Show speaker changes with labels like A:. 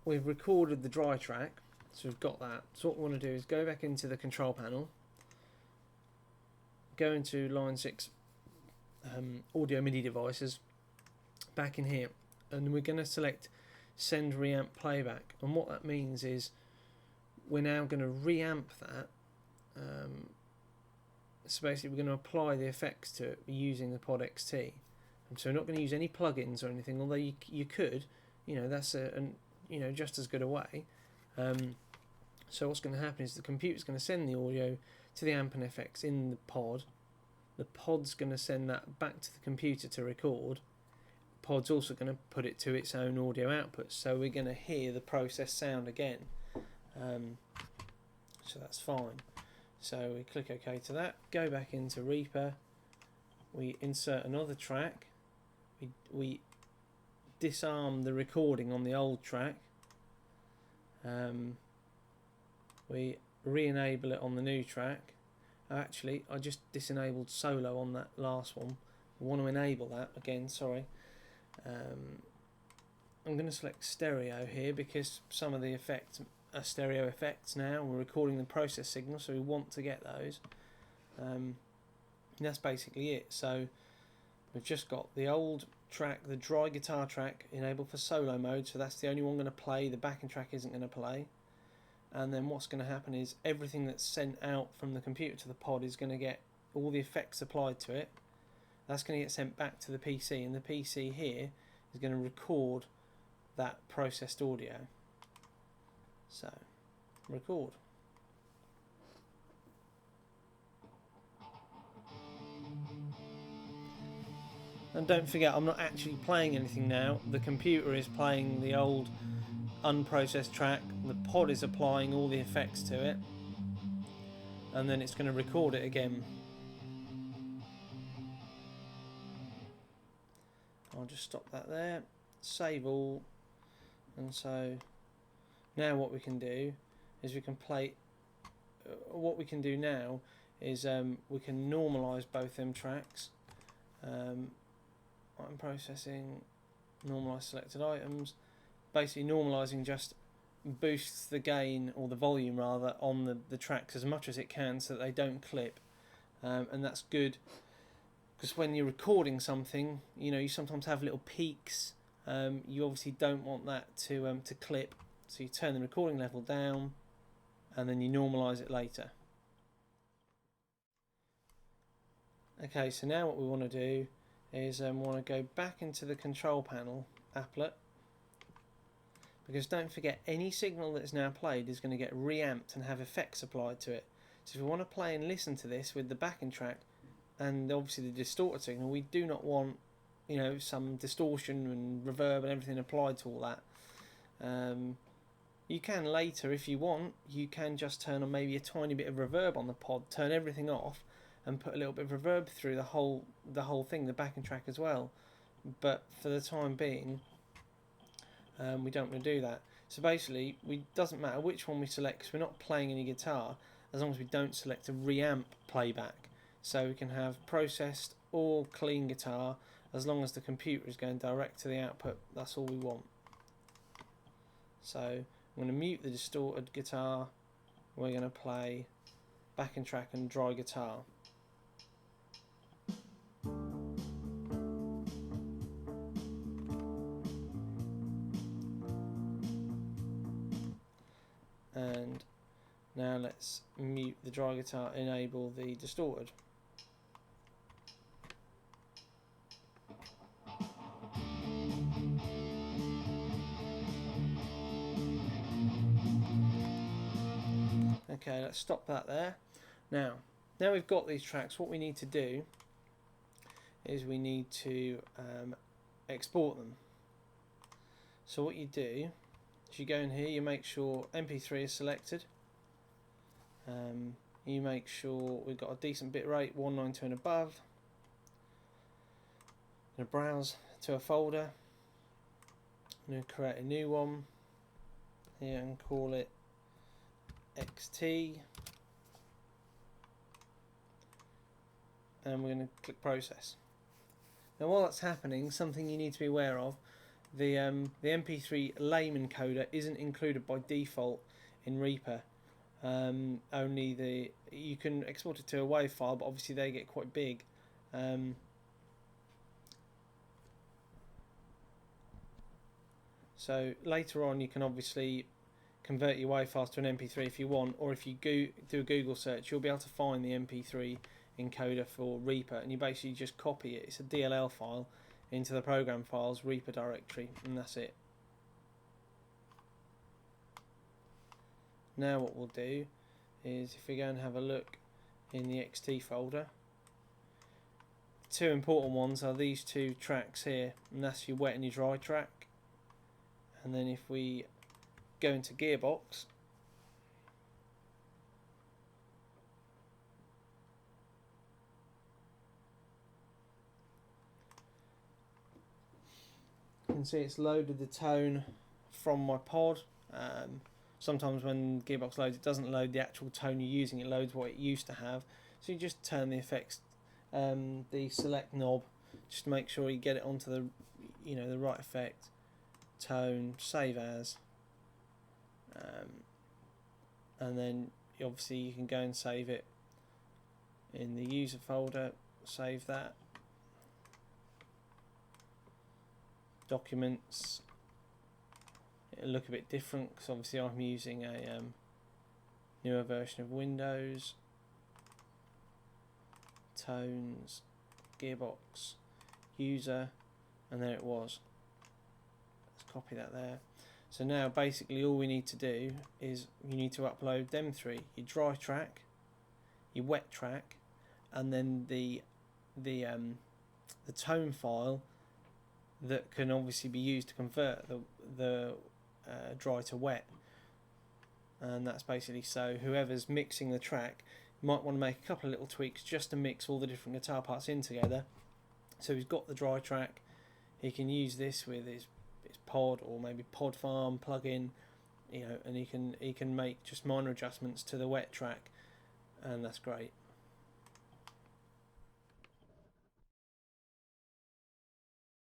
A: we've recorded the dry track, so we've got that. So what we want to do is go back into the control panel, go into line 6 audio MIDI devices, back in here, and we're going to select send reamp playback. And what that means is we're now going to reamp that. So basically we're going to apply the effects to it using the Pod XT. So we're not going to use any plugins or anything, although you could, that's just as good a way. So what's going to happen is the computer's going to send the audio to the amp and FX in the pod. The pod's going to send that back to the computer to record. The pod's also going to put it to its own audio output, so we're going to hear the process sound again. So that's fine. So we click OK to that, go back into Reaper, we insert another track, we disarm the recording on the old track, we re-enable it on the new track. Actually, I just disenabled solo on that last one. I want to enable that again, sorry. I'm going to select stereo here because some of the effects are stereo effects now. We're recording the process signal, so we want to get those. And that's basically it. So we've just got the old track, the dry guitar track, enabled for solo mode, so that's the only one going to play. The backing track isn't going to play. And then what's going to happen is everything that's sent out from the computer to the pod is going to get all the effects applied to it. That's going to get sent back to the PC, and the PC here is going to record that processed audio. So, record. And don't forget, I'm not actually playing anything now. The computer is playing the old unprocessed track. The pod is applying all the effects to it, and then it's going to record it again. I'll just stop that there, save all, and so now what we can do is we can play. What we can do now is we can normalise both them tracks. I'm processing, normalise selected items. Basically, normalising just boosts the gain, or the volume rather, on the tracks as much as it can so that they don't clip, and that's good. Because when you're recording something, you sometimes have little peaks. You obviously don't want that to clip, so you turn the recording level down, and then you normalise it later. Okay, so now what we want to do is we want to go back into the control panel, applet, because don't forget, any signal that's now played is going to get reamped and have effects applied to it. So if we want to play and listen to this with the backing track, and obviously the distorted signal, we do not want some distortion and reverb and everything applied to all that. You can later, if you want, you can just turn on maybe a tiny bit of reverb on the pod, turn everything off, and put a little bit of reverb through the whole thing, the backing track as well. But for the time being, we don't want to do that. So basically, it doesn't matter which one we select, because we're not playing any guitar, as long as we don't select a reamp playback. So we can have processed or clean guitar, as long as the computer is going direct to the output. That's all we want. So I'm going to mute the distorted guitar. We're going to play backing track and dry guitar. And now let's mute the dry guitar, enable the distorted. Okay, let's stop that there. Now we've got these tracks, what we need to do is we need to export them. So what you do is you go in here, you make sure MP3 is selected, you make sure we've got a decent bit rate, 192 and above. I'm going to browse to a folder, I'm going to create a new one here and call it XT, and we're going to click process. Now while that's happening, something you need to be aware of the MP3 lame encoder isn't included by default in Reaper. Only you can export it to a WAV file, but obviously they get quite big. So later on you can obviously convert your WAV files to an MP3 if you want, or if you do a Google search, you'll be able to find the MP3 encoder for Reaper, and you basically just copy it. It's a DLL file into the program files Reaper directory, and that's it. Now what we'll do is, if we go and have a look in the XT folder, the two important ones are these two tracks here, and that's your wet and your dry track. And then if we go into Gearbox, you can see it's loaded the tone from my pod. Sometimes when Gearbox loads, it doesn't load the actual tone you're using, it loads what it used to have. So you just turn the effects, the select knob, just to make sure you get it onto the, the right effect, tone, save as, and then obviously you can go and save it in the user folder, save that, documents. It'll look a bit different because obviously I'm using a newer version of Windows. Tones, Gearbox, user, and there it was. Let's copy that there. So now basically all we need to do is you need to upload them three: your dry track, your wet track, and then the tone file that can obviously be used to convert the dry to wet. And that's basically, so whoever's mixing the track might want to make a couple of little tweaks just to mix all the different guitar parts in together. So he's got the dry track, he can use this with his pod or maybe pod farm plugin, and he can make just minor adjustments to the wet track, and that's great.